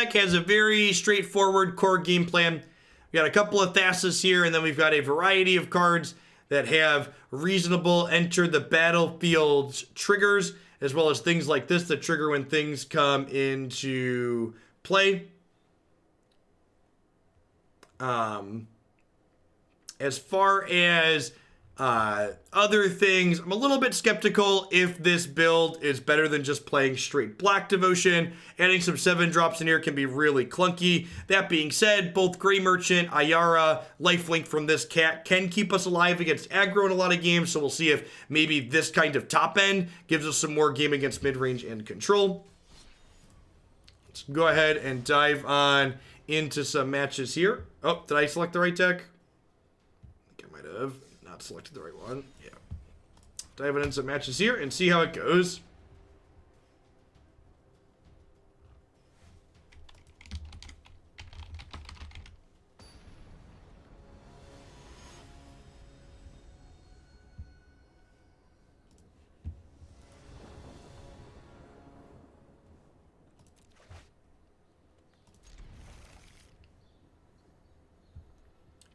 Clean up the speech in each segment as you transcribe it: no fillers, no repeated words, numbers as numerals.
deck has a very straightforward core game plan. We got a couple of Thassas here, and then we've got a variety of cards that have reasonable enter the battlefield's triggers, as well as things like this that trigger when things come into play. As far as other things, I'm a little bit skeptical if this build is better than just playing straight black devotion. Adding some 7-drops in here can be really clunky. That being said, both Grey Merchant, Ayara, Lifelink from this cat can keep us alive against aggro in a lot of games, so we'll see if maybe this kind of top end gives us some more game against mid-range and control. Let's go ahead and dive on into some matches here. Oh, did I select the right deck? I think I might have not selected the right one. Yeah. Dive into some matches here and see how it goes.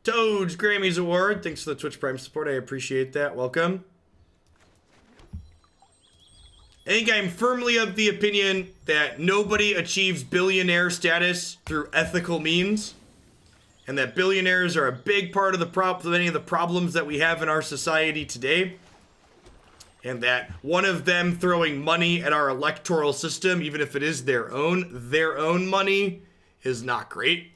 Toads Grammys Award. Thanks for the Twitch Prime support. I appreciate that. Welcome. I think I'm firmly of the opinion that nobody achieves billionaire status through ethical means, and that billionaires are a big part of many of the problems that we have in our society today, and that one of them throwing money at our electoral system, even if it is their own money, is not great.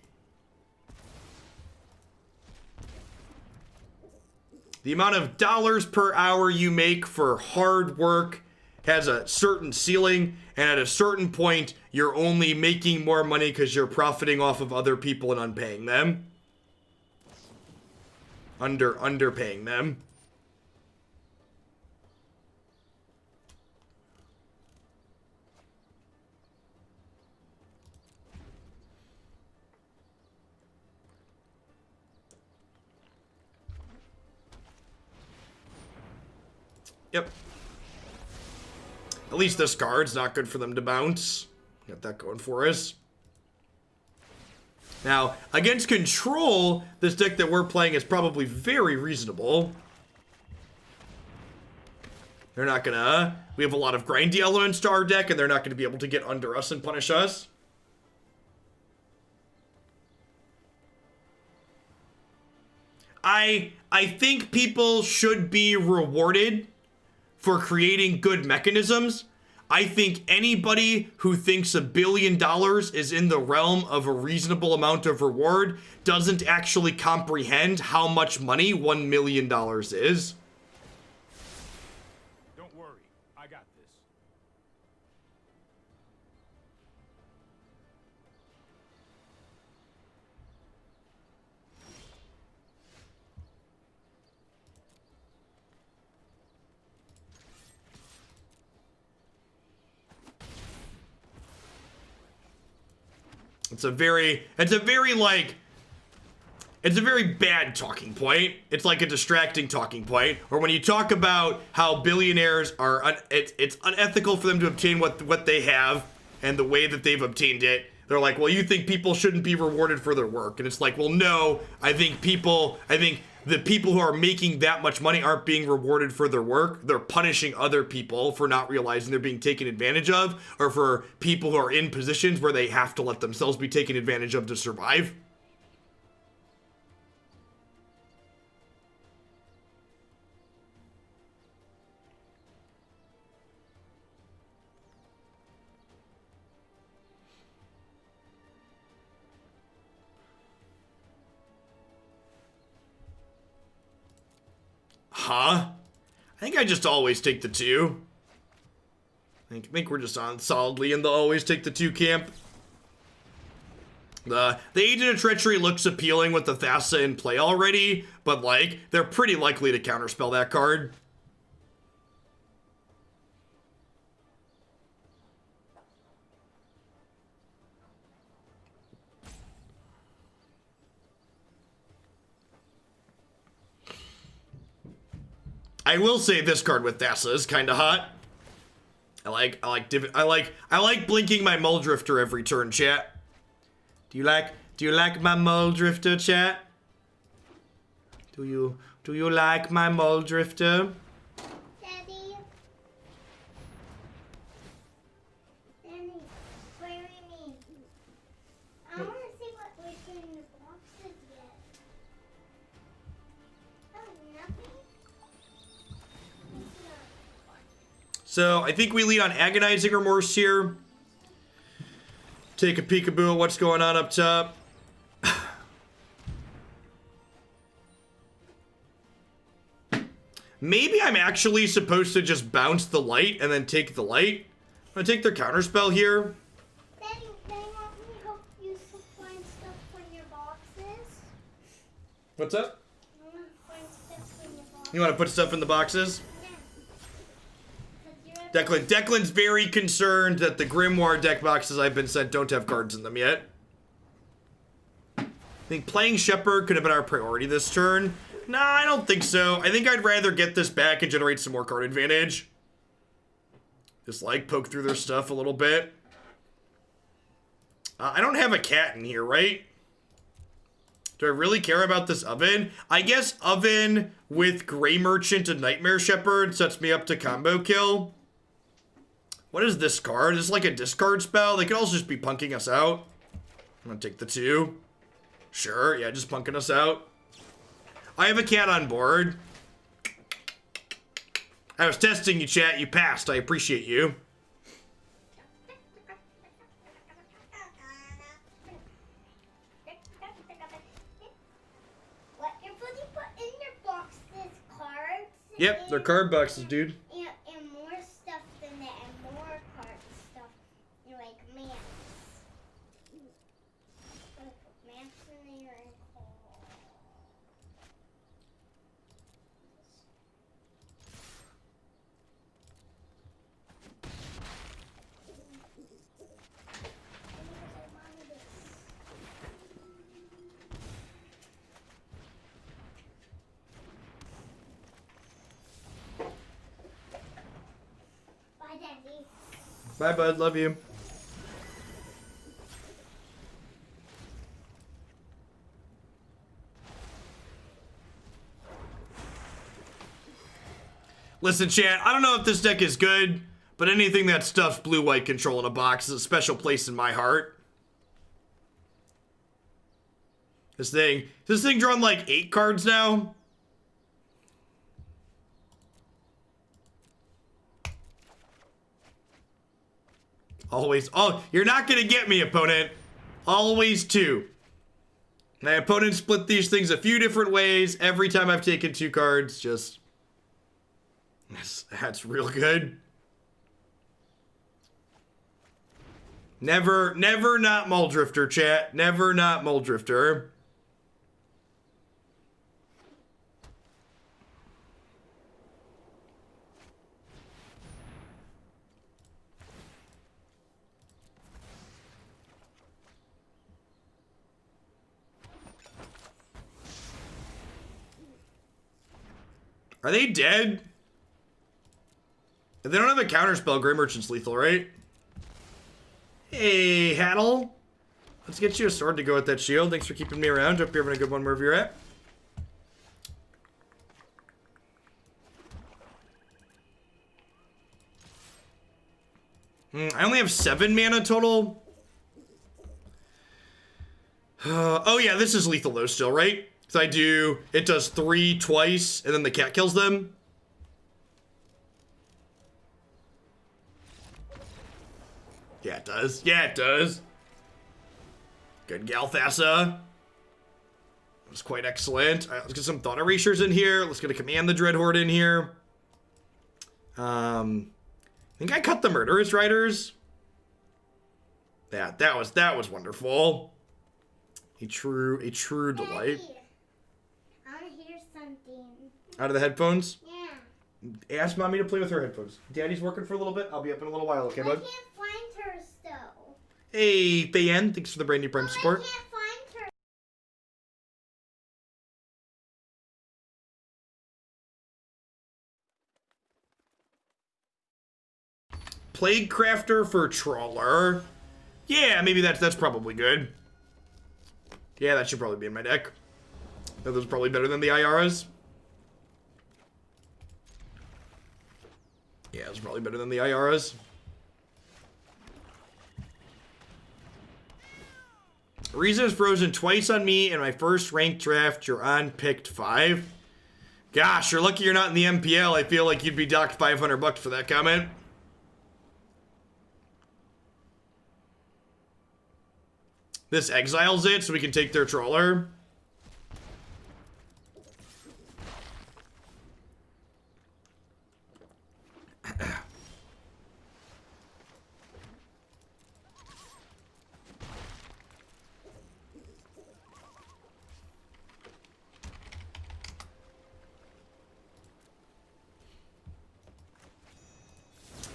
The amount of dollars per hour you make for hard work has a certain ceiling, and at a certain point, you're only making more money because you're profiting off of other people and unpaying them. Underpaying them. Yep. At least this card's not good for them to bounce. Got that going for us. Now, against control, this deck that we're playing is probably very reasonable. They're not gonna... We have a lot of grindy elements to our deck, and they're not gonna be able to get under us and punish us. I think people should be rewarded for creating good mechanisms. I think anybody who thinks $1 billion is in the realm of a reasonable amount of reward doesn't actually comprehend how much money $1 million is. Don't worry, I got this. It's a very bad talking point. It's like a distracting talking point. Or when you talk about how billionaires are, it's unethical for them to obtain what they have and the way that they've obtained it. They're like, well, you think people shouldn't be rewarded for their work. And it's like, well, no, I think the people who are making that much money aren't being rewarded for their work. They're punishing other people for not realizing they're being taken advantage of, or for people who are in positions where they have to let themselves be taken advantage of to survive. Huh? I think I just always take the 2. I think we're just on solidly in the always take the 2 camp. The Agent of Treachery looks appealing with the Thassa in play already, but like, they're pretty likely to counterspell that card. I will say this card with Thassa is kind of hot. I like blinking my Muldrifter every turn, chat. Do you like my mole drifter, chat? Do you like my mole drifter? Daddy. Daddy, where are we? I want to see what's in the boxes yet. Oh, nothing? So I think we lead on Agonizing Remorse here. Take a peekaboo at what's going on up top. Maybe I'm actually supposed to just bounce the light and then take the light. I'm gonna take their counterspell here. Daddy, they want me to help you find stuff from your boxes. What's up? I want to find stuff from your boxes. You want to put stuff in the boxes? Declan's very concerned that the Grimoire deck boxes I've been sent don't have cards in them yet. I think playing Shepherd could have been our priority this turn. Nah, I don't think so. I think I'd rather get this back and generate some more card advantage. Just like poke through their stuff a little bit. I don't have a cat in here, right? Do I really care about this oven? I guess oven with Grey Merchant and Nightmare Shepherd sets me up to combo kill. What is this card? Is this like a discard spell? They could also just be punking us out. I'm gonna take the 2. Sure, yeah, just punking us out. I have a cat on board. I was testing you, chat. You passed. I appreciate you. What you put in your boxes? Cards? Yep, they're card boxes, dude. And more stuff than that, and more card stuff. Like maps. Put maps in there and Bye, Daddy. Bye, bud. Love you. Listen, chat, I don't know if this deck is good, but anything that stuffs blue-white control in a box is a special place in my heart. Is this thing drawn like 8 cards now? Always. Oh, you're not going to get me, opponent. Always 2. My opponent split these things a few different ways. Every time I've taken 2 cards, just... That's real good. Never not Muldrifter, chat. Never not Muldrifter. Are they dead? They don't have a counterspell. Grey Merchant's lethal, right? Hey, Haddle. Let's get you a sword to go with that shield. Thanks for keeping me around. Hope you're having a good one wherever you're at. I only have 7 mana total. Oh yeah, this is lethal though still, right? So it does 3 twice, and then the cat kills them. Yeah, it does. Yeah, it does. Good gal, Thassa. That's quite excellent. All right, let's get some Thought Erasures in here. Let's get a Command the Dreadhorde in here. I think I cut the Murderous Riders. Yeah, that was wonderful. A true delight. Daddy, I want to hear something. Out of the headphones? Yeah. Ask mommy to play with her headphones. Daddy's working for a little bit. I'll be up in a little while, okay, I bud? can't find her still. Hey, Thayen, thanks for the brand new Prime support. I can't find her. Plaguecrafter for Trawler. Yeah, maybe that's probably good. Yeah, that should probably be in my deck. Those are probably better than the Ayaras. Yeah, it's probably better than the Ayaras. Reason is frozen twice on me in my first ranked draft. You're on picked 5. Gosh, you're lucky you're not in the MPL. I feel like you'd be docked $500 for that comment. This exiles it so we can take their trawler.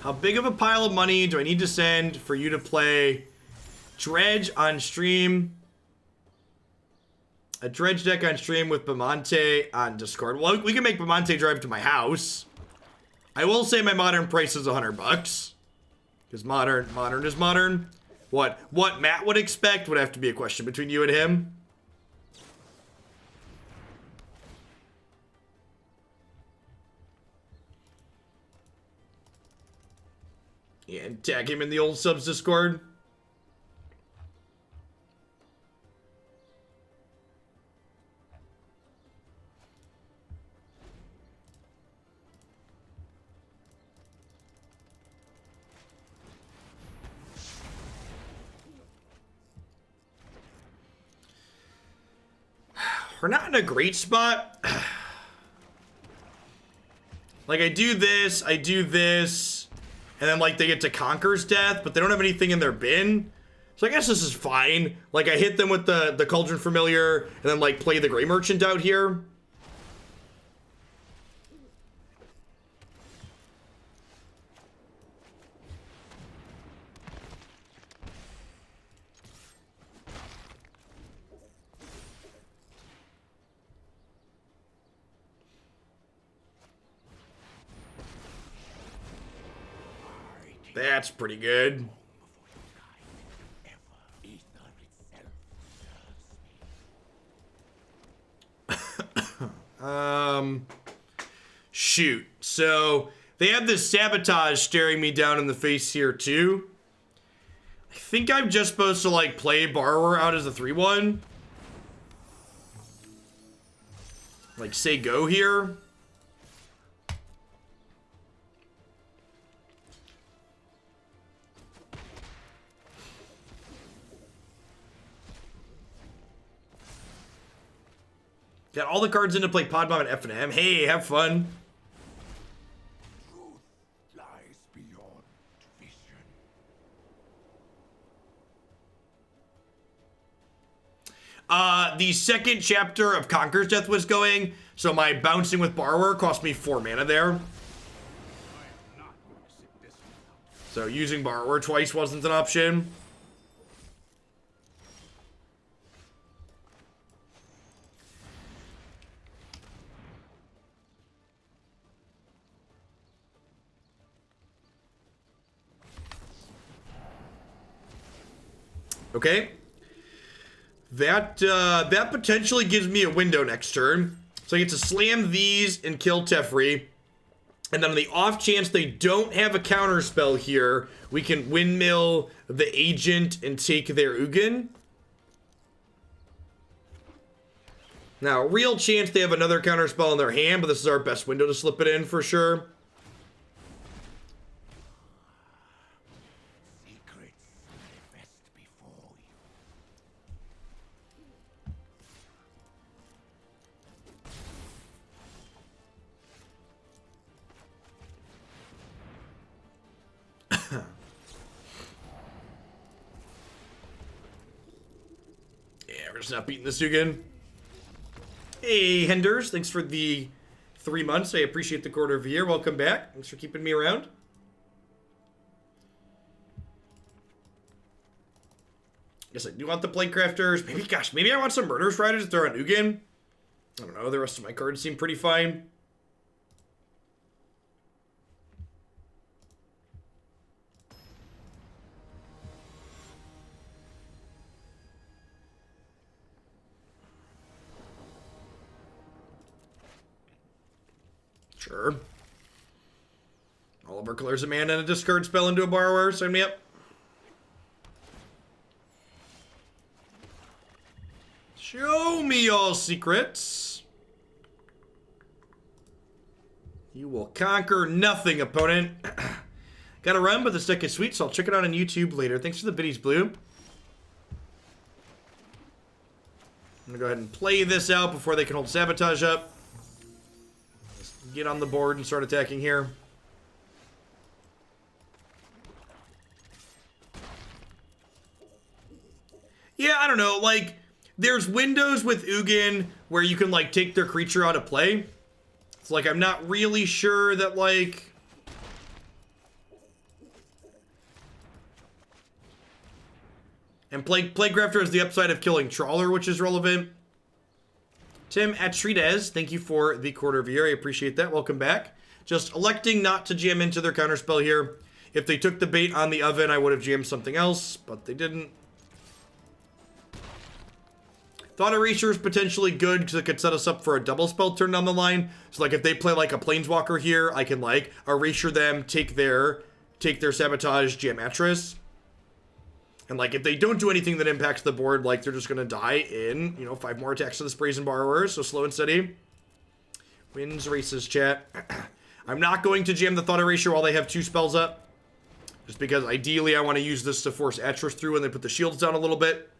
How big of a pile of money do I need to send for you to play Dredge on stream? A Dredge deck on stream with Bamante on Discord. Well, we can make Bamante drive to my house. I will say my modern price is $100. Because modern is modern. What Matt would expect would have to be a question between you and him. Yeah, and tag him in the old subs Discord. We're not in a great spot. Like, I do this, and then, like, they get to Conquer's Death, but they don't have anything in their bin. So I guess this is fine. Like, I hit them with the Cauldron Familiar, and then, like, play the Grey Merchant out here. That's pretty good. Shoot. So, they have this Sabotage staring me down in the face here, too. I think I'm just supposed to, like, play Borrower out as a 3-1. Like, say go here. Got all the cards in to play Pod Bomb and F&M. Hey, have fun. Truth lies beyond vision. The second chapter of Conquer's Death was going, so my bouncing with Borrower cost me 4 mana there. I am not going to sit this one out. So using Borrower twice wasn't an option. Okay. That potentially gives me a window next turn. So I get to slam these and kill Teferi. And then on the off chance they don't have a counter spell here, we can windmill the agent and take their Ugin. Now, real chance they have another counter spell in their hand, but this is our best window to slip it in for sure. Secrets manifest before you. Yeah, we're just not beating this Ugin. Hey, Henders, thanks for the 3 months. I appreciate the quarter of a year. Welcome back. Thanks for keeping me around. Guess I do want the Plaguecrafters. Maybe I want some Murderous Riders to throw on Ugin. I don't know. The rest of my cards seem pretty fine. Sure. All of our colors of mana and a discard spell into a borrower. Sign me up. Show me your secrets. You will conquer nothing, opponent. Gotta run, but this deck is sweet, so I'll check it out on YouTube later. Thanks for the biddies, Blue. I'm gonna go ahead and play this out before they can hold Sabotage up. Let's get on the board and start attacking here. Yeah, I don't know, like, there's windows with Ugin where you can, like, take their creature out of play. It's like, I'm not really sure that, like... And Plaguecrafter has the upside of killing Trawler, which is relevant. Tim Atris, thank you for the quarter of a year. I appreciate that. Welcome back. Just electing not to jam into their counterspell here. If they took the bait on the oven, I would have jammed something else, but they didn't. Thought Erasure is potentially good because it could set us up for a double spell turn down the line. So, like, if they play, like, a Planeswalker here, I can, like, Erasure them, take their Sabotage, jam Atris. And, like, if they don't do anything that impacts the board, like, they're just going to die in, you know, 5 more attacks to the Brazen Borrowers. So, slow and steady. Wins races, chat. I'm not going to jam the Thought Erasure while they have 2 spells up. Just because, ideally, I want to use this to force Atris through when they put the shields down a little bit.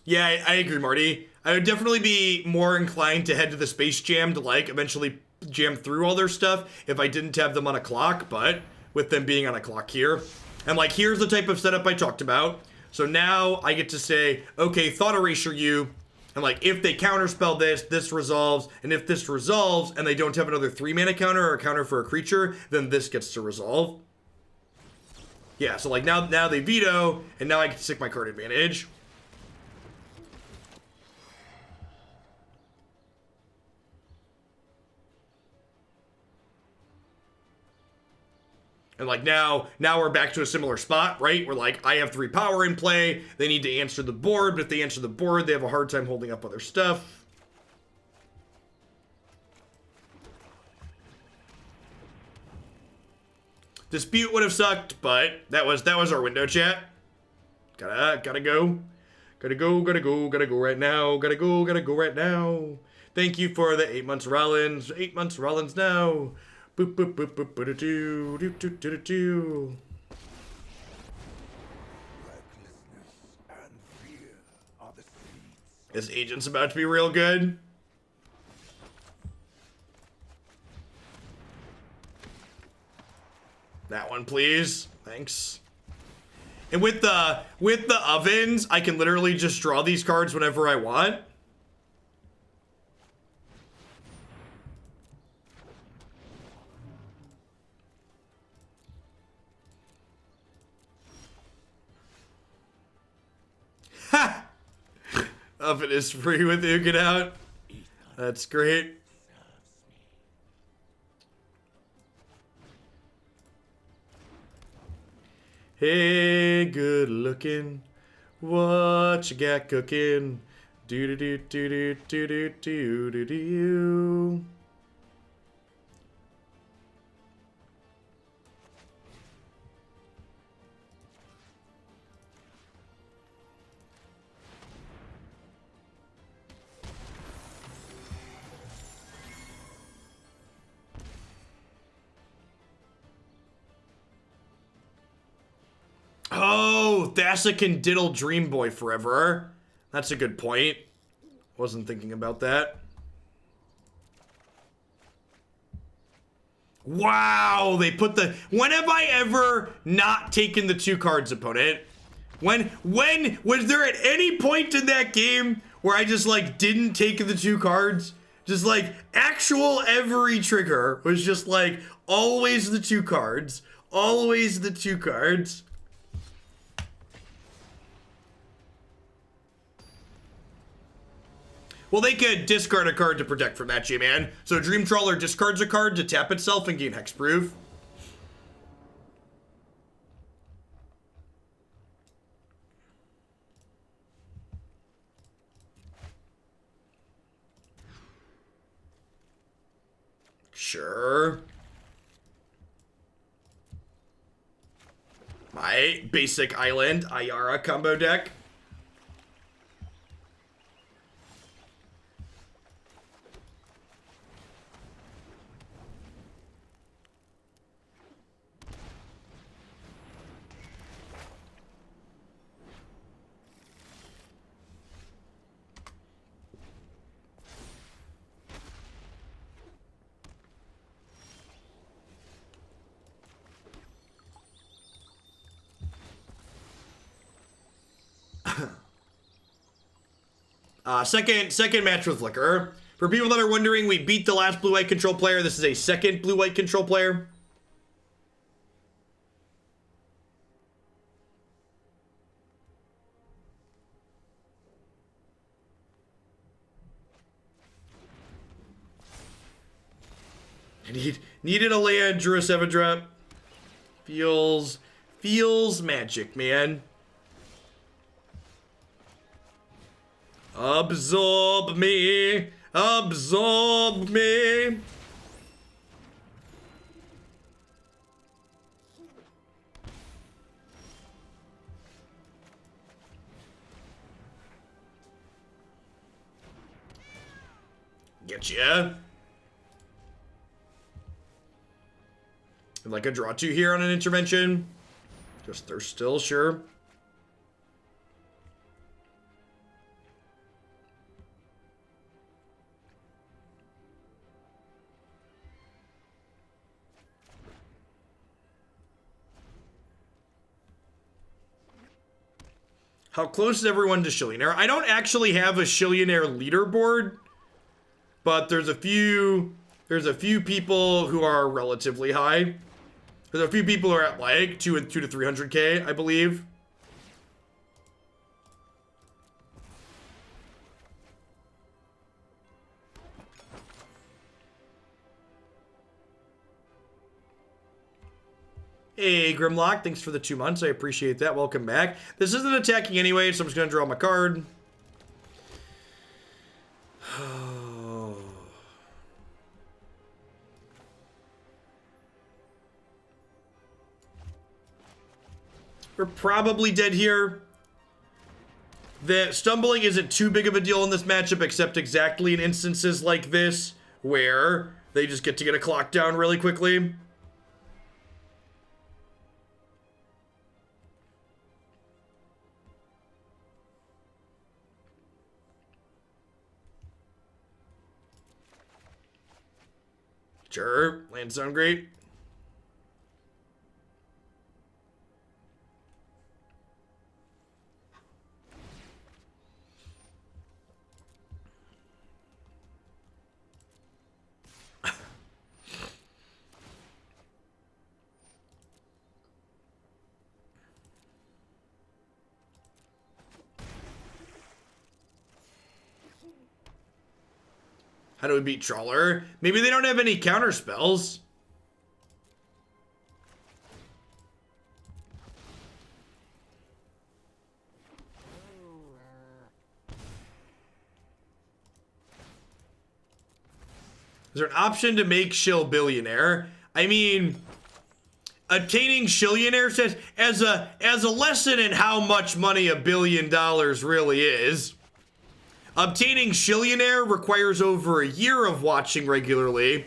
Yeah, I agree, Marty. I would definitely be more inclined to head to the Space Jam to, like, eventually jam through all their stuff if I didn't have them on a clock, but with them being on a clock here. And, like, here's the type of setup I talked about. So now I get to say, okay, Thought Erasure you, and, like, if they counterspell this, this resolves, and if this resolves and they don't have another 3-mana counter or a counter for a creature, then this gets to resolve. Yeah, so, like, now they veto, and now I can stick my card advantage. And, like, now we're back to a similar spot, right? Where, like, I have 3 power in play. They need to answer the board, but if they answer the board, they have a hard time holding up other stuff. Dispute would have sucked, but that was our window, chat. Gotta go. Gotta go right now. Gotta go right now. Thank you for the 8 months, Rollins. 8 months, Rollins now. Boop, boop, boop, boop, boop, doo, doo, doo, doo, doo. Recklessness and fear are the seeds. This agent's about to be real good. That one, please. Thanks. And with the ovens, I can literally just draw these cards whenever I want. Ha! Oven is free with Ugin out. That's great. Hey, good looking. What you got cooking? Do do do do do do do do do do. Oh, Thassa can diddle Dream Boy forever. That's a good point. Wasn't thinking about that. Wow, they put the... When have I ever not taken the 2 cards, opponent? When was there at any point in that game where I just, like, didn't take the 2 cards? Just, like, actual every trigger was just, like, always the 2 cards. Always the 2 cards. Well, they could discard a card to protect from that, J-Man. So Dream Trawler discards a card to tap itself and gain hexproof. Sure. My basic island Ayara combo deck. Second match with Flicker. For people that are wondering, we beat the last blue-white control player. This is a second blue-white control player. Needed a land, drew a 7-drop. Feels magic, man. Absorb me, absorb me. Getcha. Like a draw 2 here on an intervention. Just they're still sure. How close is everyone to Shillionaire? I don't actually have a Shillionaire leaderboard, but there's a few people who are relatively high. There's a few people who are at like 2 to 300k, I believe. Hey, Grimlock, thanks for the 2 months. I appreciate that. Welcome back. This isn't attacking anyway, so I'm just going to draw my card. We're probably dead here. The stumbling isn't too big of a deal in this matchup, except exactly in instances like this, where they just get to get a clock down really quickly. Sure, lands sound great. How do we beat Trawler? Maybe they don't have any counter spells. Is there an option to make Shill billionaire? I mean, obtaining Shillionaire says as a lesson in how much money $1 billion really is. Obtaining Shillionaire requires over a year of watching regularly.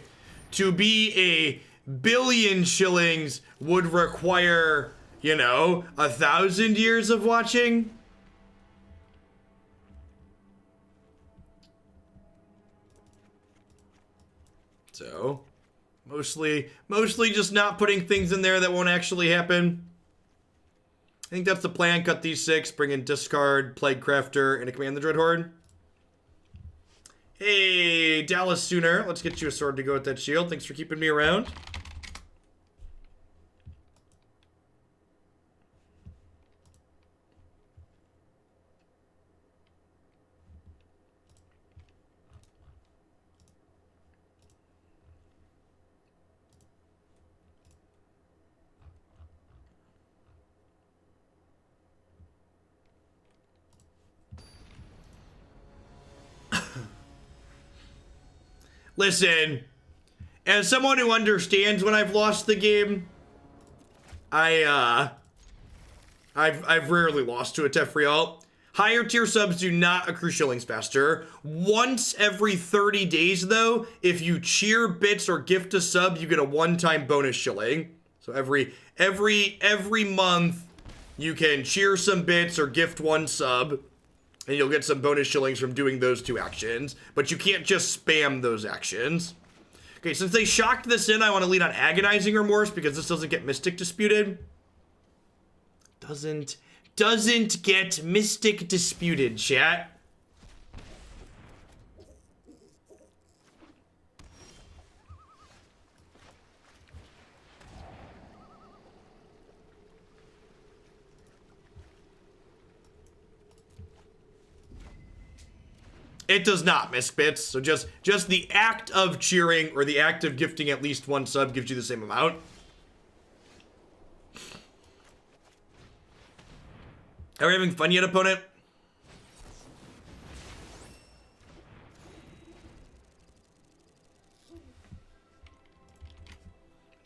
To be a billion shillings would require, 1,000 years of watching. So, mostly just not putting things in there that won't actually happen. I think that's the plan. Cut these 6, bring in discard, Plaguecrafter, and a command the Dreadhorde. Hey, Dallas Sooner. Let's get you a sword to go with that shield. Thanks for keeping me around. Listen, as someone who understands when I've lost the game, I've rarely lost to a Tefriel. Higher tier subs do not accrue shillings faster. Once every 30 days, though, if you cheer bits or gift a sub, you get a one-time bonus shilling. So every month, you can cheer some bits or gift one sub, and you'll get some bonus shillings from doing those two actions. But you can't just spam those actions. Okay, since they shocked this in, I want to lead on Agonizing Remorse because this doesn't get Mystic Disputed. Doesn't get Mystic Disputed, chat. It does not miss bits, so just the act of cheering or the act of gifting at least one sub gives you the same amount. Are we having fun yet, opponent?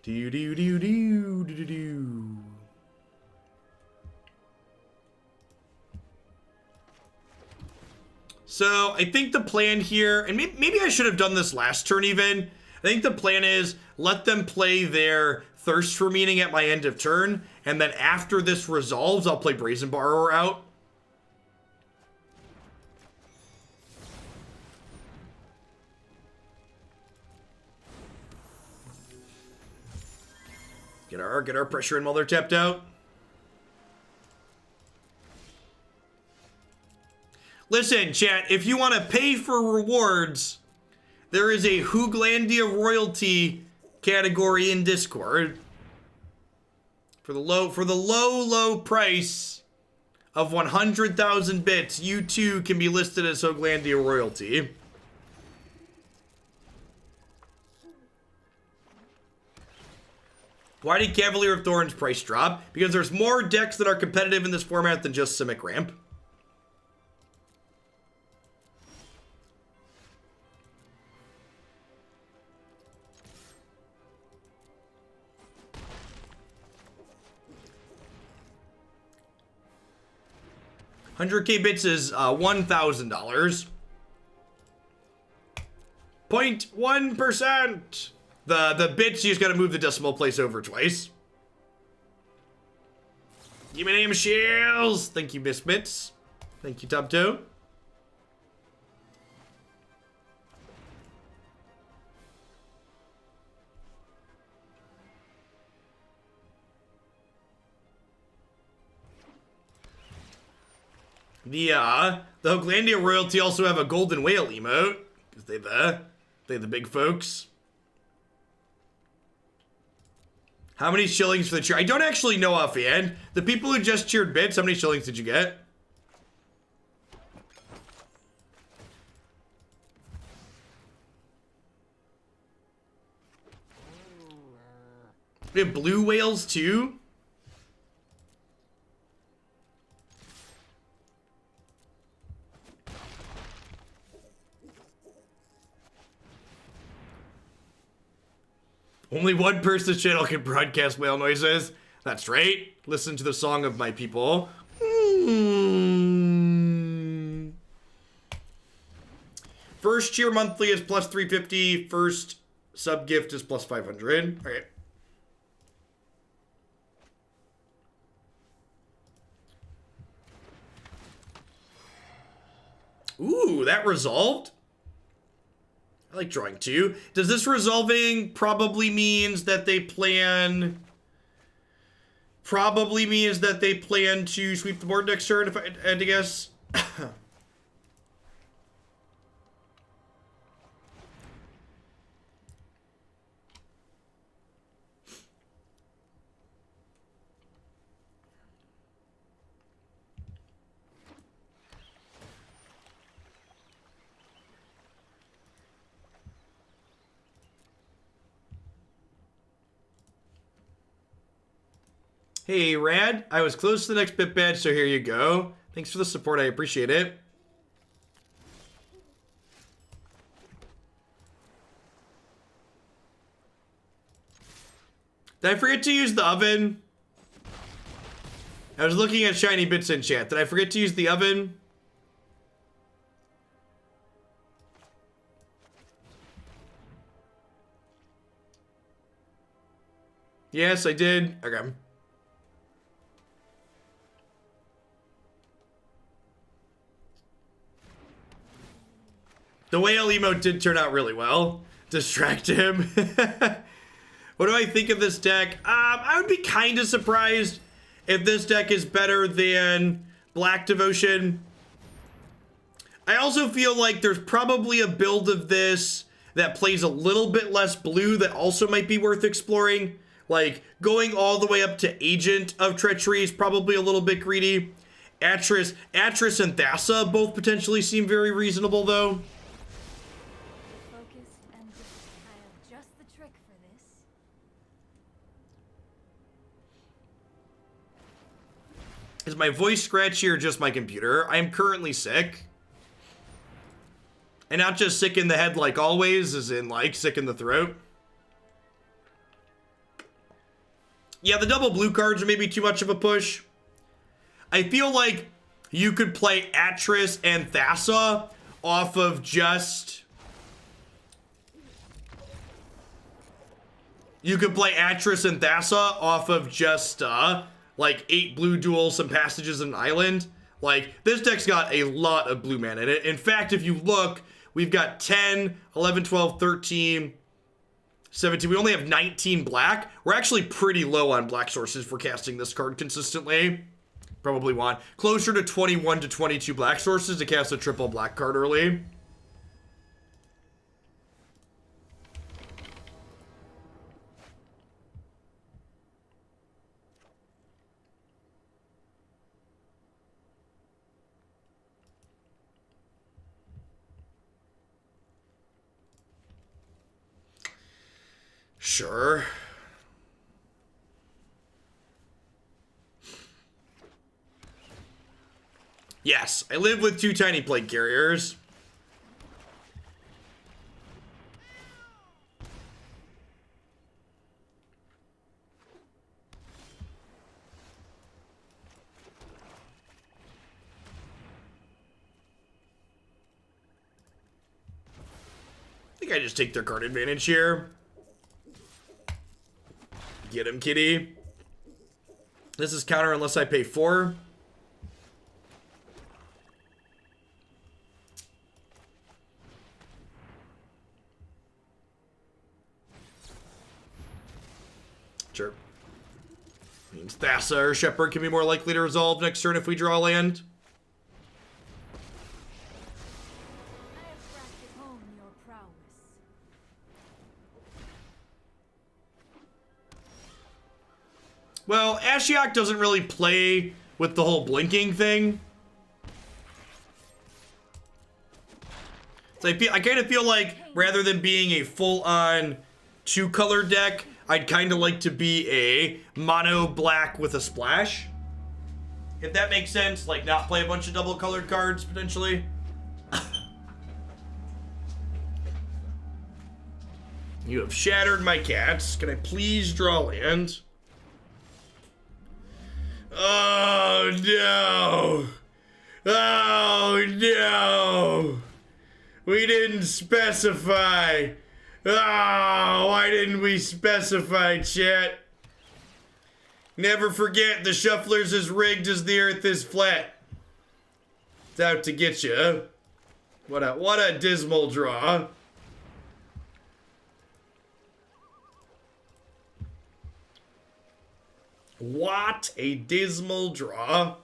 Do. So I think the plan here, and maybe I should have done this last turn even. I think the plan is let them play their Thirst for Meaning at my end of turn, and then after this resolves, I'll play Brazen Borrower out. Get our pressure and while they're tapped out. Listen, chat, if you want to pay for rewards, there is a Hooglandia royalty category in Discord. For the low price of 100,000 bits, you too can be listed as Hooglandia royalty. Why did Cavalier of Thorns price drop? Because there's more decks that are competitive in this format than just Simic Ramp. $100K bits is $1,000. 0.1%. The bits, you just gotta move the decimal place over twice. Give me name Shields. Thank you, Miss Bits. Thank you, Top Toe. The Hooglandia royalty also have a golden whale emote because they the big folks. How many shillings for the cheer? I don't actually know offhand. The people who just cheered bits, how many shillings did you get? We have blue whales too. Only one person's channel can broadcast whale noises. That's right. Listen to the song of my people. First cheer monthly is plus 350. First sub gift is plus 500. All right. Ooh, that resolved? I like drawing two. Does this resolving probably means that they plan... Probably means that they plan to sweep the board next turn, if I had to guess. Hey, Rad. I was close to the next bit badge, so here you go. Thanks for the support. I appreciate it. Did I forget to use the oven? I was looking at shiny bits in chat. Did I forget to use the oven? Yes, I did. Okay. The whale emote did turn out really well. Distract him. What do I think of this deck? I would be kind of surprised if this deck is better than Black Devotion. I also feel like there's probably a build of this that plays a little bit less blue that also might be worth exploring. Like, going all the way up to Agent of Treachery is probably a little bit greedy. Atris and Thassa both potentially seem very reasonable, though. Focus and I have just the trick for this. Is my voice scratchy or just my computer? I am currently sick. And not just sick in the head like always, as in, like, sick in the throat. Yeah, the double blue cards are maybe too much of a push. I feel like you could play Atris and Thassa off of just... You could play Atris and Thassa off of just, like, 8 blue duels, some passages, and an island. Like, this deck's got a lot of blue mana in it. In fact, if you look, we've got 10, 11, 12, 13... 17. We only have 19 black. We're actually pretty low on black sources for casting this card consistently. Probably want closer to 21 to 22 black sources to cast a triple black card early. Sure. Yes, I live with 2 tiny plague carriers. I think I just take their card advantage here. Get him, kitty. This is counter unless I pay 4. Sure. Means Thassa or Shepherd can be more likely to resolve next turn if we draw land. I have practiced home your prowess. Well, Ashiok doesn't really play with the whole blinking thing. So I kind of feel like rather than being a full-on 2-color deck, I'd kind of like to be a mono black with a splash. If that makes sense, like not play a bunch of double-colored cards potentially. You have shattered my cats. Can I please draw land? Oh no! Oh no! We didn't specify! Oh, why didn't we specify, chat? Never forget, the Shuffler's as rigged as the earth is flat. It's out to get you. What a dismal draw. What a dismal draw.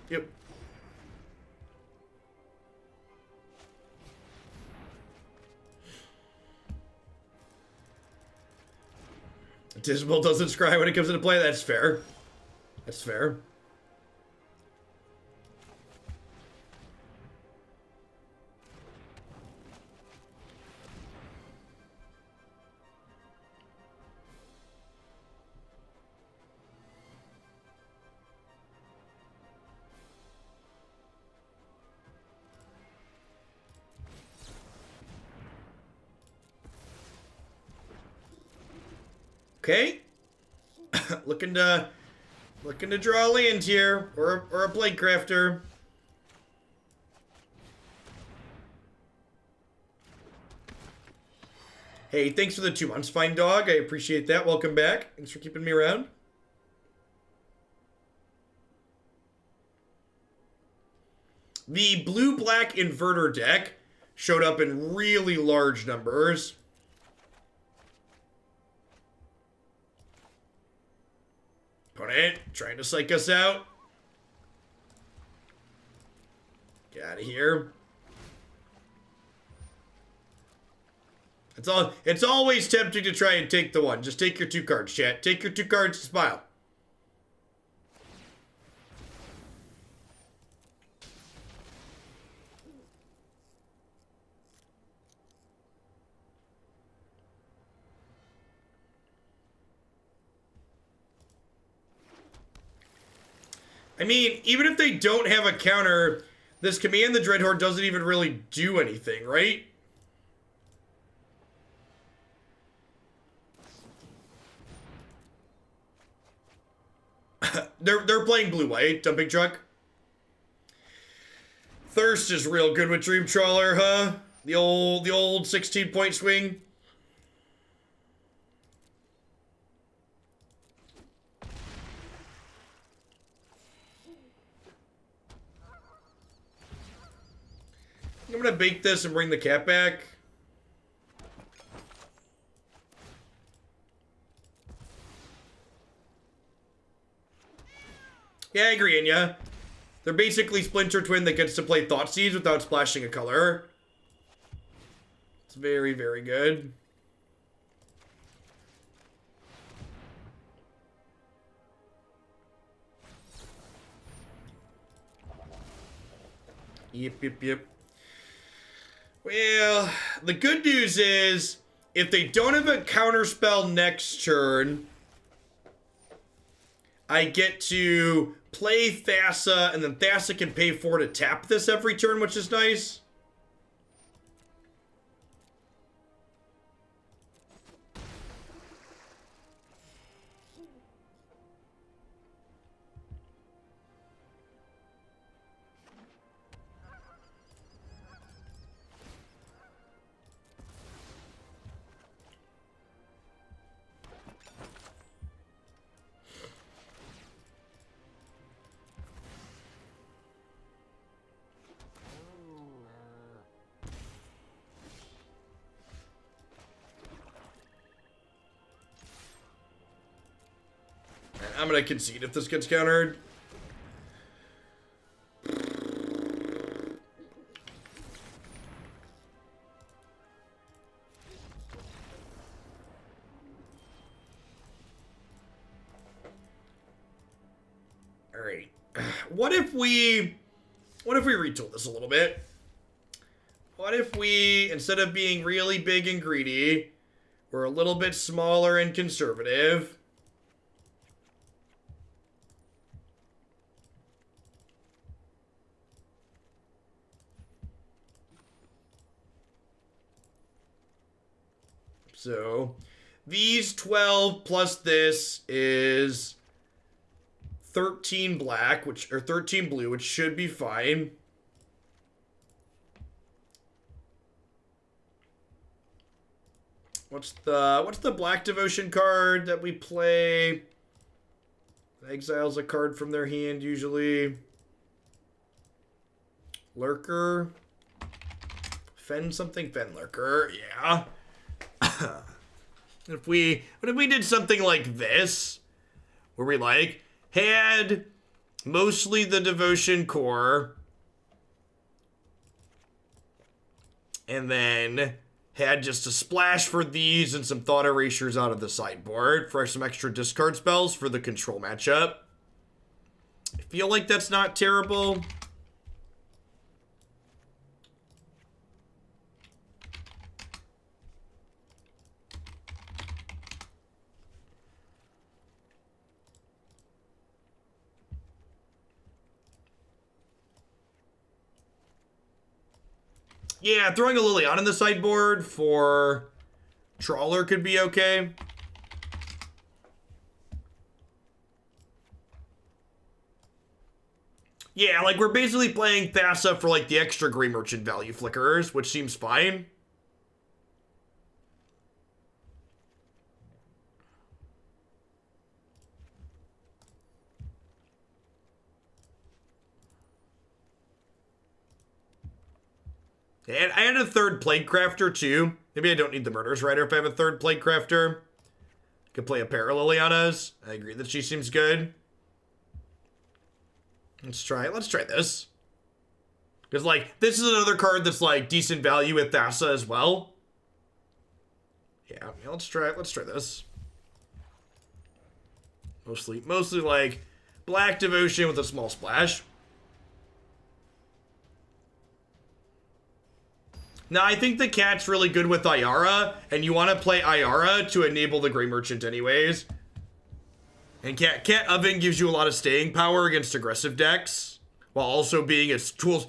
Yep. Dismal doesn't scry when it comes into play. That's fair. That's fair. Okay. looking to draw a land here, or a Plaguecrafter. Hey, thanks for the 2 months, fine dog. I appreciate that. Welcome back. Thanks for keeping me around. The blue-black inverter deck showed up in really large numbers. Opponent trying to psych us out. Get out of here. It's always tempting to try and take the one. Just take your 2 cards, chat. Take your 2 cards and smile. I mean, even if they don't have a counter, this command the Dreadhorde doesn't even really do anything, right? They're playing blue-white, dumping truck. Thirst is real good with Dream Trawler, huh? The old 16-point swing. I'm gonna bake this and bring the cat back. Yeah, I agree, Anya. They're basically Splinter Twin that gets to play Thought Seeds without splashing a color. It's very, very good. Yep. Well, the good news is, if they don't have a counterspell next turn, I get to play Thassa, and then Thassa can pay 4 to tap this every turn, which is nice. I'm gonna concede if this gets countered. Alright. What if we retool this a little bit? What if we, instead of being really big and greedy, we're a little bit smaller and conservative? So, these 12 plus this is 13 black, or 13 blue, which should be fine. What's the black devotion card that we play? Exiles a card from their hand usually. Lurker. Fenlurker, yeah. What if we did something like this, where we had mostly the devotion core, and then had just a splash for these and some Thought Erasures out of the sideboard for some extra discard spells for the control matchup. I feel like that's not terrible. Yeah, throwing a Liliana in the sideboard for Trawler could be okay. Yeah, like we're basically playing Thassa for like the extra Grey Merchant value flickers, which seems fine. And I had a third Plaguecrafter too. Maybe I don't need the Murderous Rider if I have a third Plaguecrafter. Could play a pair of Lilianas. I agree that she seems good. Let's try this. Because, like, this is another card that's, like, decent value with Thassa as well. Yeah, let's try this. Mostly, like, Black Devotion with a small splash. Now, I think the cat's really good with Ayara, and you want to play Ayara to enable the Grey Merchant anyways. And Cat Oven gives you a lot of staying power against aggressive decks, while also being its tools.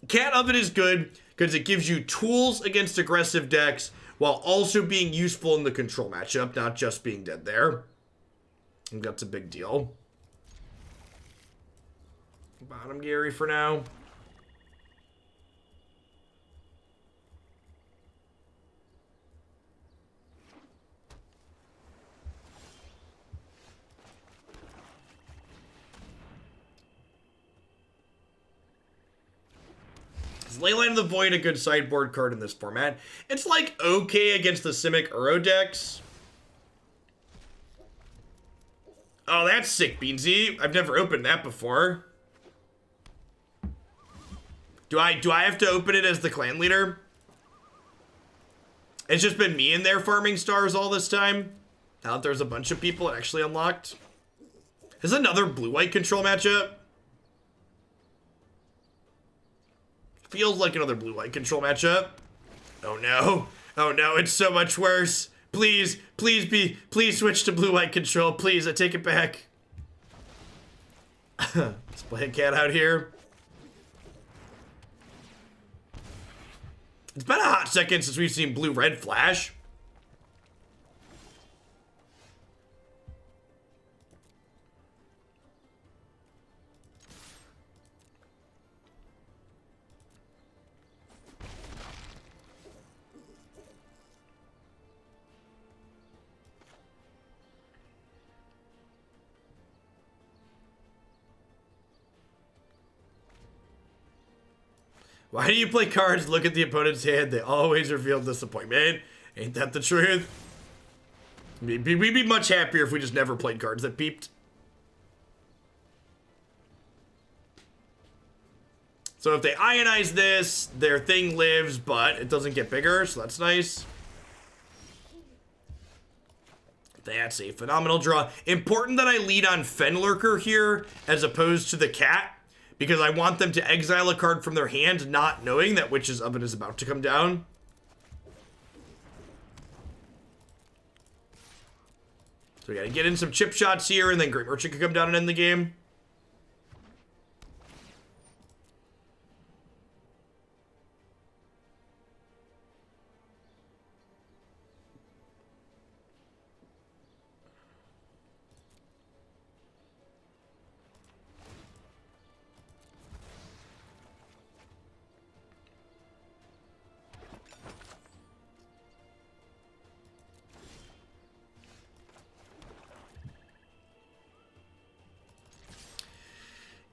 Cat Oven is good because it gives you tools against aggressive decks, while also being useful in the control matchup, not just being dead there. I think that's a big deal. Bottom Gary for now. Leyline of the Void, a good sideboard card in this format. It's like okay against the Simic Uro decks. Oh, that's sick, Beansy. I've never opened that before. Do I have to open it as the clan leader? It's just been me in there farming stars all this time. Now that there's a bunch of people it actually unlocked. Is another blue-white control matchup? Feels like another blue-white control matchup. Oh no. Oh no, it's so much worse. Please switch to blue-white control. Please, I take it back. Let's play a cat out here. It's been a hot second since we've seen blue-red flash. Why do you play cards, look at the opponent's hand? They always reveal disappointment. Ain't that the truth? We'd be much happier if we just never played cards that peeped. So if they ionize this, their thing lives, but it doesn't get bigger, so that's nice. That's a phenomenal draw. Important that I lead on Fenlurker here as opposed to the cat, because I want them to exile a card from their hand, not knowing that Witch's Oven is about to come down. So we gotta get in some chip shots here, and then Grey Merchant could come down and end the game.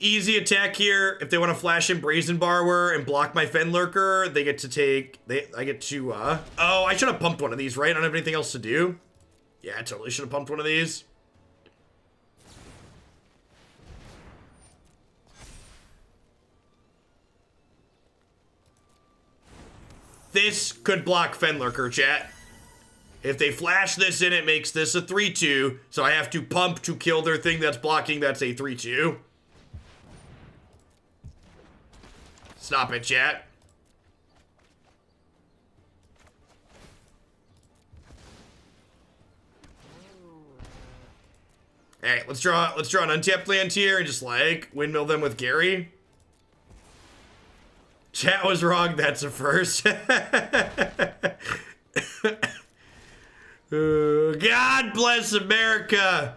Easy attack here. If they want to flash in Brazen Borrower and block my Fenlurker, they get to take... I get to, Oh, I should have pumped one of these, right? I don't have anything else to do. Yeah, I totally should have pumped one of these. This could block Fenlurker, chat. If they flash this in, it makes this a 3-2. So I have to pump to kill their thing that's blocking. That's a 3-2. Stop it, chat. Hey, let's draw an untapped land here and just like windmill them with Gary. Chat was wrong, that's a first. God bless America.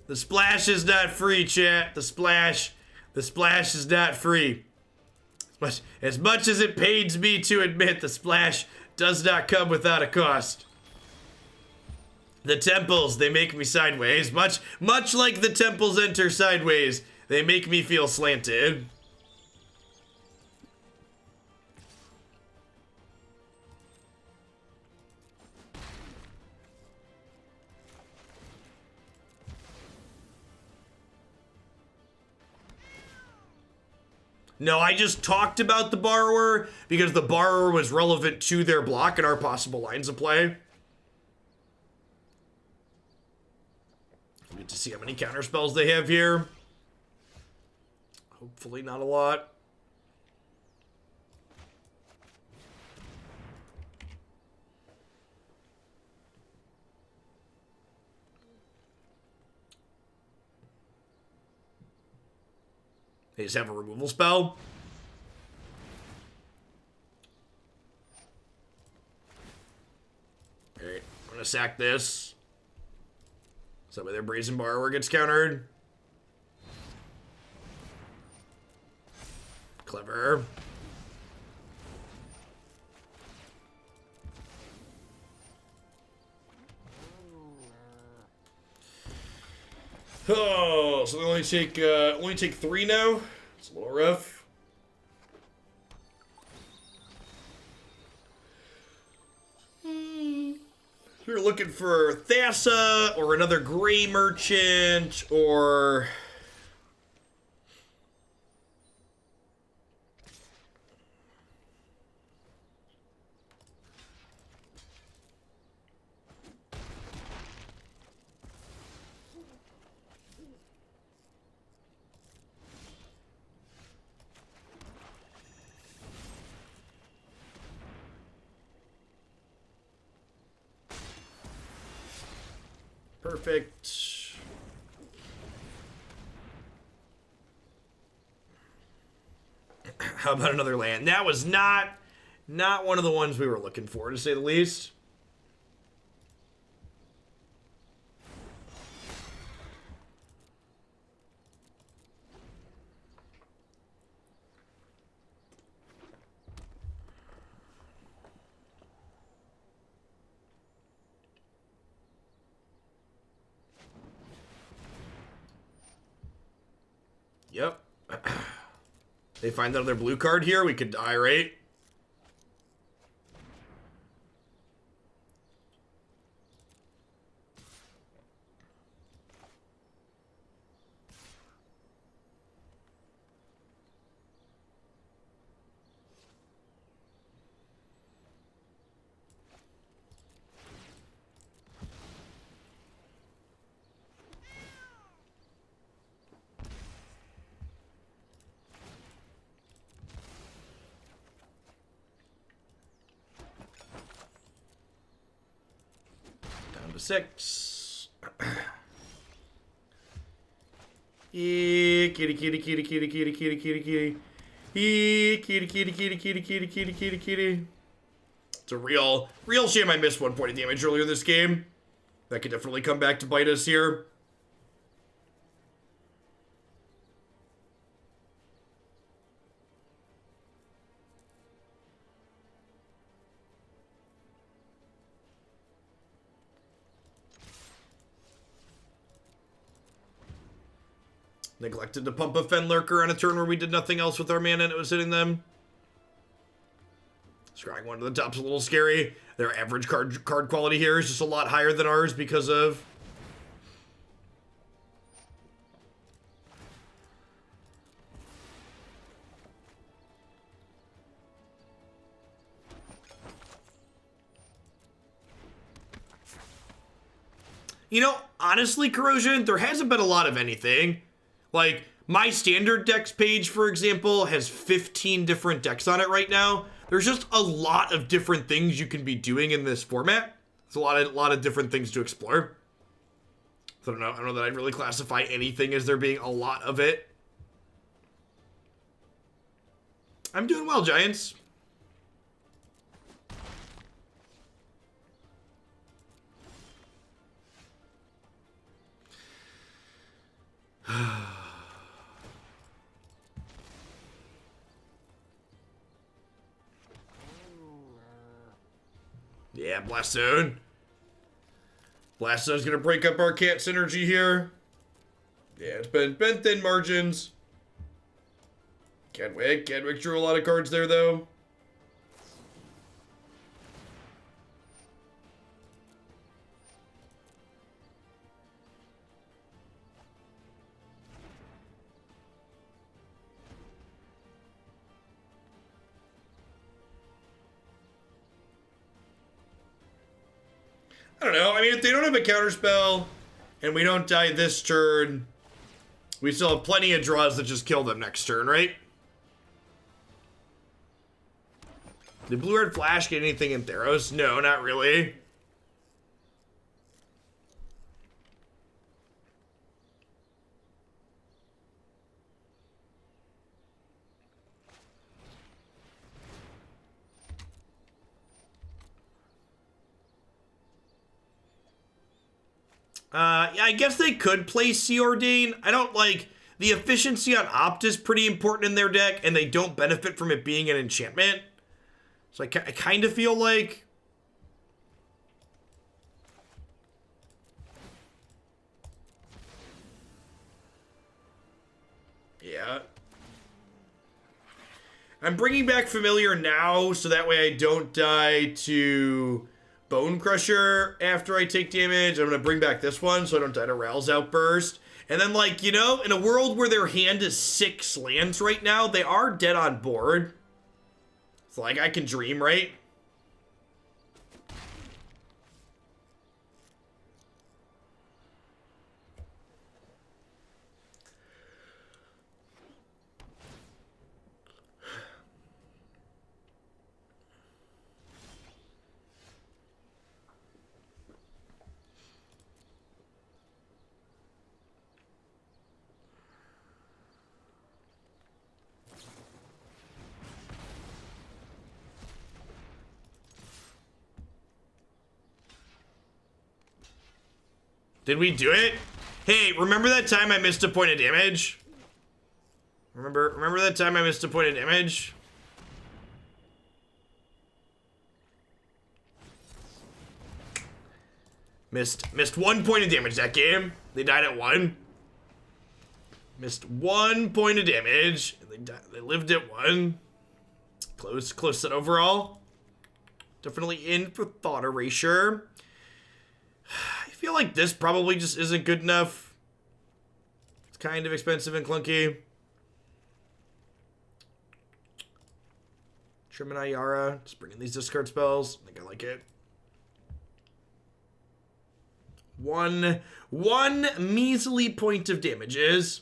The splash is not free, chat. The splash The splash is not free. As much as it pains me to admit, the splash does not come without a cost. The temples, they make me sideways. Much like the temples enter sideways, they make me feel slanted. No, I just talked about the borrower because the borrower was relevant to their block and our possible lines of play. We get to see how many counter spells they have here. Hopefully not a lot. They just have a removal spell. Alright, I'm gonna sack this. So that way their Brazen Borrower gets countered. Clever. Oh, so they only take 3 now. It's a little rough. You're looking for Thassa or another Gray Merchant or perfect. How about another land? That was not one of the ones we were looking for, to say the least. Yep. They find another blue card here, we could die, right? Down to 6. Yeah, kitty, kitty, kitty, kitty, kitty, kitty, kitty, kitty. Yeah, kitty, kitty, kitty, kitty, kitty, kitty, kitty, kitty. It's a real shame I missed 1 point of damage earlier this game. That could definitely come back to bite us here. Neglected to pump a Fenlurker on a turn where we did nothing else with our mana and it was hitting them. Scrying one to the top's a little scary. Their average card quality here is just a lot higher than ours because of... You know, honestly, Corrosion, there hasn't been a lot of anything. Like, my standard decks page, for example, has 15 different decks on it right now. There's just a lot of different things you can be doing in this format. There's a lot of different things to explore. So I don't know that I'd really classify anything as there being a lot of it. I'm doing well, Giants. Yeah, Blast Zone. Blast Zone's gonna break up our cat synergy here. Yeah, it's been thin margins. Kedwick drew a lot of cards there, though. I don't know. I mean, if they don't have a counterspell and we don't die this turn, we still have plenty of draws that just kill them next turn, right? Did Blue-Red Flash get anything in Theros? No, not really. Yeah, I guess they could play Sea Ordain. I don't like... The efficiency on Opt is pretty important in their deck, and they don't benefit from it being an enchantment. So I kind of feel like... Yeah. I'm bringing back Familiar now, so that way I don't die to Bone Crusher after I take damage. I'm going to bring back this one, so I don't die to Ral's Outburst. And then, like, you know, in a world where their hand is 6 lands right now, they are dead on board. So, like, I can dream, right? Did we do it? Hey, remember that time I missed a point of damage? Remember that time I missed a point of damage? Missed 1 point of damage that game. They died at 1. Missed 1 point of damage. And they lived at 1. Close set overall. Definitely in for Thought Erasure. I feel like this probably just isn't good enough. It's kind of expensive and clunky. Trim and Ayara. Just bring in these discard spells. I think I like it. One measly point of damages.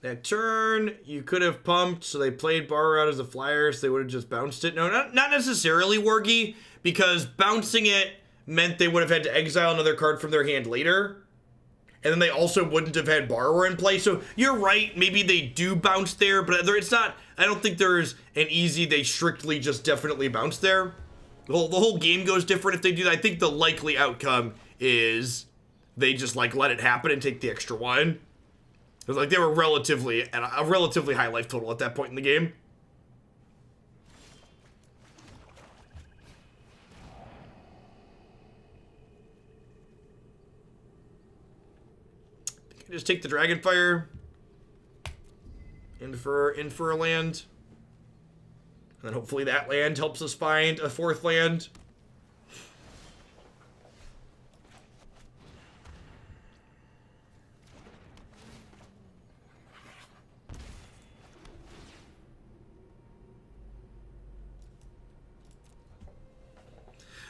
That turn, you could have pumped, so they played Borrower out as a flyer, so they would have just bounced it. No, not necessarily, Wargy, because bouncing it meant they would have had to exile another card from their hand later. And then they also wouldn't have had Borrower in play. So you're right, maybe they do bounce there, but it's not, I don't think there's an easy, they strictly just definitely bounce there. The whole game goes different if they do that. I think the likely outcome is they just like let it happen and take the extra 1. Because like they were relatively at a relatively high life total at that point in the game. I think I just take the Dragonfire in for a land. And then hopefully that land helps us find a 4th land.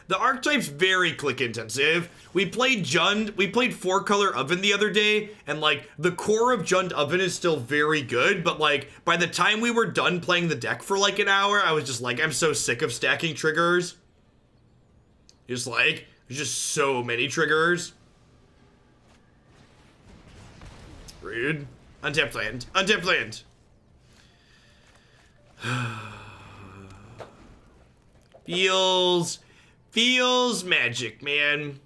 The archetype's very click intensive. We played 4-color Oven the other day, and like the core of Jund Oven is still very good, but like by the time we were done playing the deck for like an hour, I was just like, I'm so sick of stacking triggers. Just like, There's just so many triggers. Rude. Untapped land. Untapped land. Feels magic, man.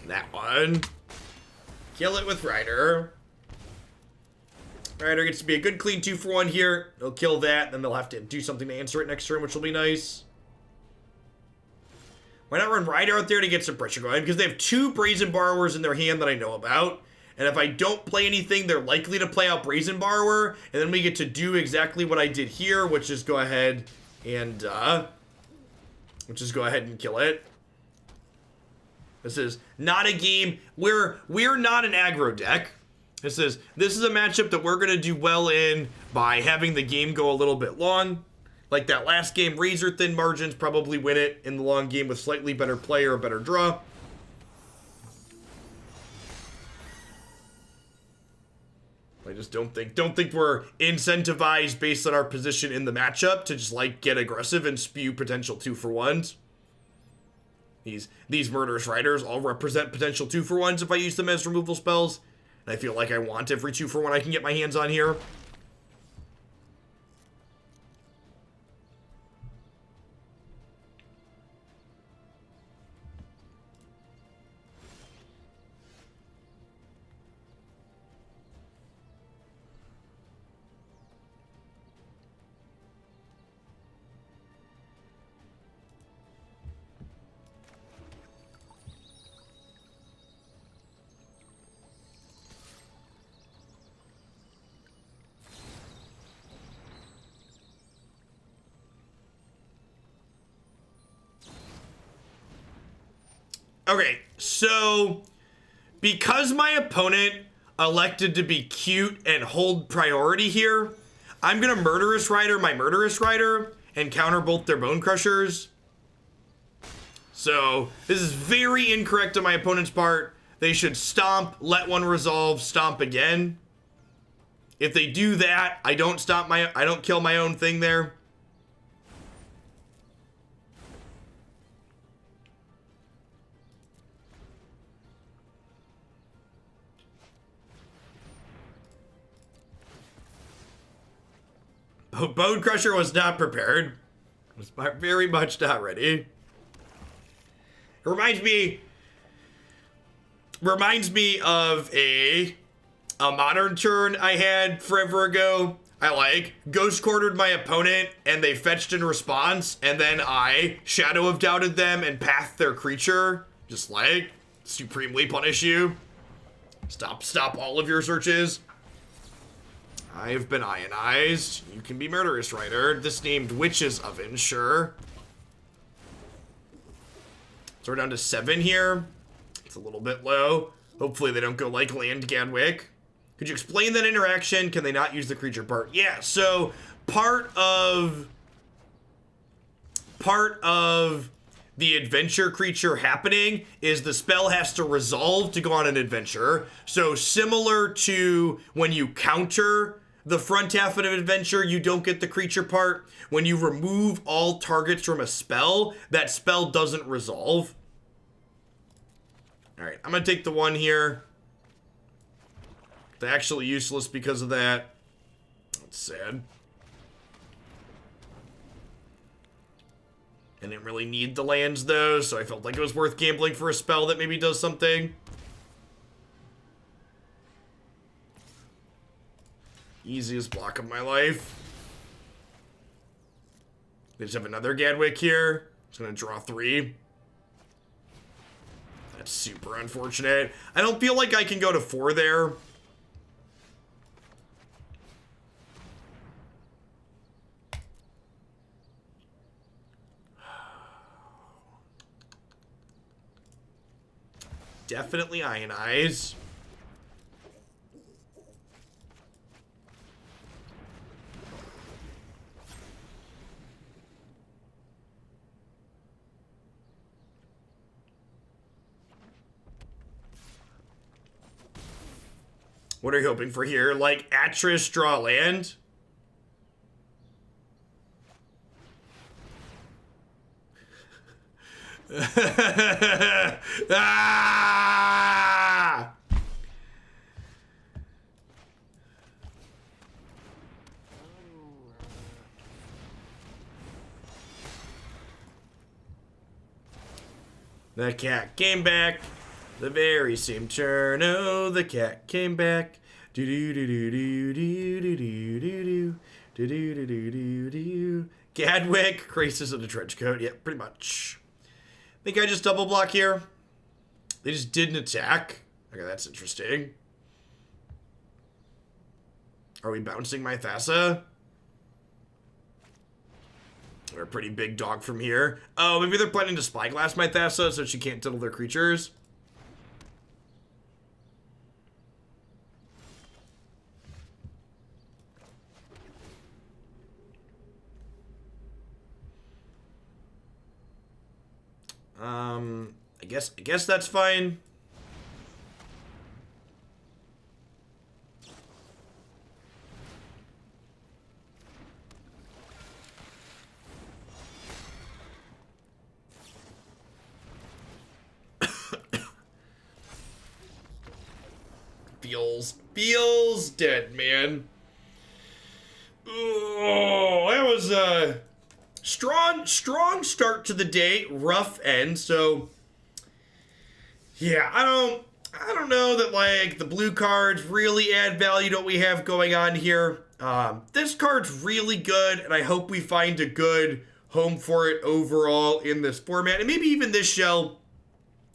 That one. Kill it with Rider. Rider gets to be a good clean 2-for-1 here. They'll kill that, then they'll have to do something to answer it next turn, which will be nice. Why not run Rider out there to get some pressure going? Because they have 2 Brazen Borrowers in their hand that I know about. And if I don't play anything, they're likely to play out Brazen Borrower. And then we get to do exactly what I did here, which is go ahead and kill it. This is not a game where we're not an aggro deck. This is a matchup that we're going to do well in by having the game go a little bit long. Like that last game, razor thin margins probably win it in the long game with slightly better play or a better draw. I just don't think we're incentivized based on our position in the matchup to just like get aggressive and spew potential 2-for-1s. These Murderous Riders all represent potential 2-for-1s if I use them as removal spells. And I feel like I want every 2-for-1 I can get my hands on here. Okay, so because my opponent elected to be cute and hold priority here, I'm going to Murderous Rider my Murderous Rider and counter both their Bone Crushers. So this is very incorrect on my opponent's part. They should stomp, let one resolve, stomp again. If they do that, I don't kill my own thing there. Bone Crusher was not prepared. Was very much not ready. It reminds me of a modern turn I had forever ago. I ghost quartered my opponent and they fetched in response, and then I Shadow of Doubted them and pathed their creature. Just supremely punish you. Stop all of your searches. I have been ionized. You can be Murderous Rider. This named Witch's Oven, sure. So we're down to 7 here. It's a little bit low. Hopefully they don't go land Gadwick. Could you explain that interaction? Can they not use the creature part? Yeah, so part of the adventure creature happening is the spell has to resolve to go on an adventure. So similar to when you counter the front half of an adventure, you don't get the creature part. When you remove all targets from a spell, that spell doesn't resolve. All right, I'm going to take the 1 here. It's actually useless because of that. That's sad. I didn't really need the lands, though, so I felt like it was worth gambling for a spell that maybe does something. Easiest block of my life. They just have another Gadwick here. It's going to draw 3. That's super unfortunate. I don't feel like I can go to 4 there. Definitely ionize. What are you hoping for here? Like, Atris draw land? Ah! The cat came back. The very same turn. Oh, the cat came back. Do do do do do do do do do do do do do do do. Gadwick, Crisis of the Trenchcoat. Yeah, pretty much. Think I just double block here. They just didn't attack. Okay, that's interesting. Are we bouncing my Thassa? We're a pretty big dog from here. Oh, maybe they're planning to Spyglass my Thassa so she can't diddle their creatures. I guess that's fine. Feels dead, man. Oh, that was a strong start to the day, rough end. So yeah, I don't know that like the blue cards really add value to what we have going on here. This card's really good, and I hope we find a good home for it overall in this format. And maybe even this shell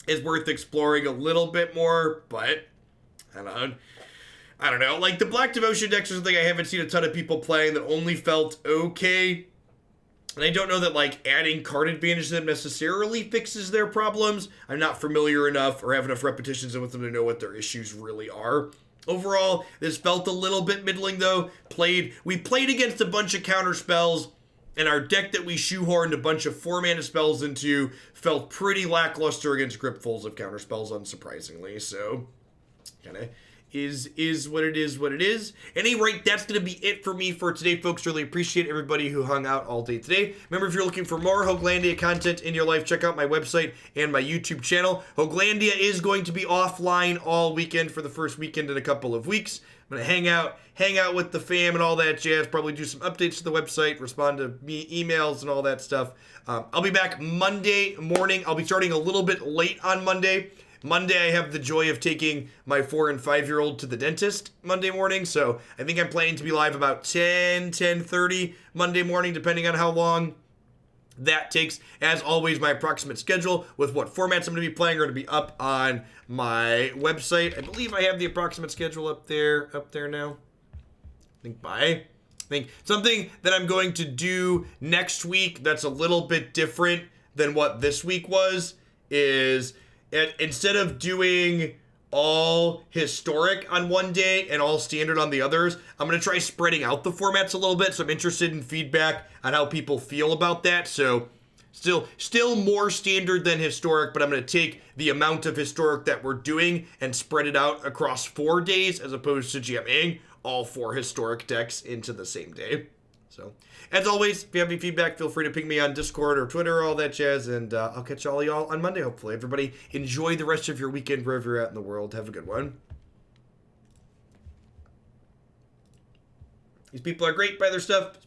is worth exploring a little bit more, but I don't know. Like, the Black Devotion decks are something I haven't seen a ton of people playing that only felt okay. And I don't know that, like, adding card advantage to them necessarily fixes their problems. I'm not familiar enough or have enough repetitions with them to know what their issues really are. Overall, this felt a little bit middling, though. We played against a bunch of counter spells, and our deck that we shoehorned a bunch of 4-mana spells into felt pretty lackluster against gripfuls of counter spells, unsurprisingly. So, kind of is what it is. At any rate, that's going to be it for me for today, folks. Really appreciate everybody who hung out all day today. Remember, if you're looking for more Hoaglandia content in your life, check out my website and my YouTube channel. Hoaglandia is going to be offline all weekend for the first weekend in a couple of weeks. I'm going to hang out with the fam and all that jazz, probably do some updates to the website, respond to emails and all that stuff. I'll be back Monday morning. I'll be starting a little bit late on Monday. Monday, I have the joy of taking my 4- and 5-year-old to the dentist Monday morning, so I think I'm planning to be live about 10:30 Monday morning, depending on how long that takes. As always, my approximate schedule with what formats I'm going to be playing are going to be up on my website. I believe I have the approximate schedule up there now. I think something that I'm going to do next week that's a little bit different than what this week was is, instead of doing all historic on one day and all standard on the others, I'm going to try spreading out the formats a little bit. So I'm interested in feedback on how people feel about that. So still more standard than historic, but I'm going to take the amount of historic that we're doing and spread it out across 4 days as opposed to jamming all 4 historic decks into the same day. So, as always, if you have any feedback, feel free to ping me on Discord or Twitter, all that jazz, and I'll catch all y'all on Monday, hopefully. Everybody, enjoy the rest of your weekend wherever you're at in the world. Have a good one. These people are great, buy their stuff.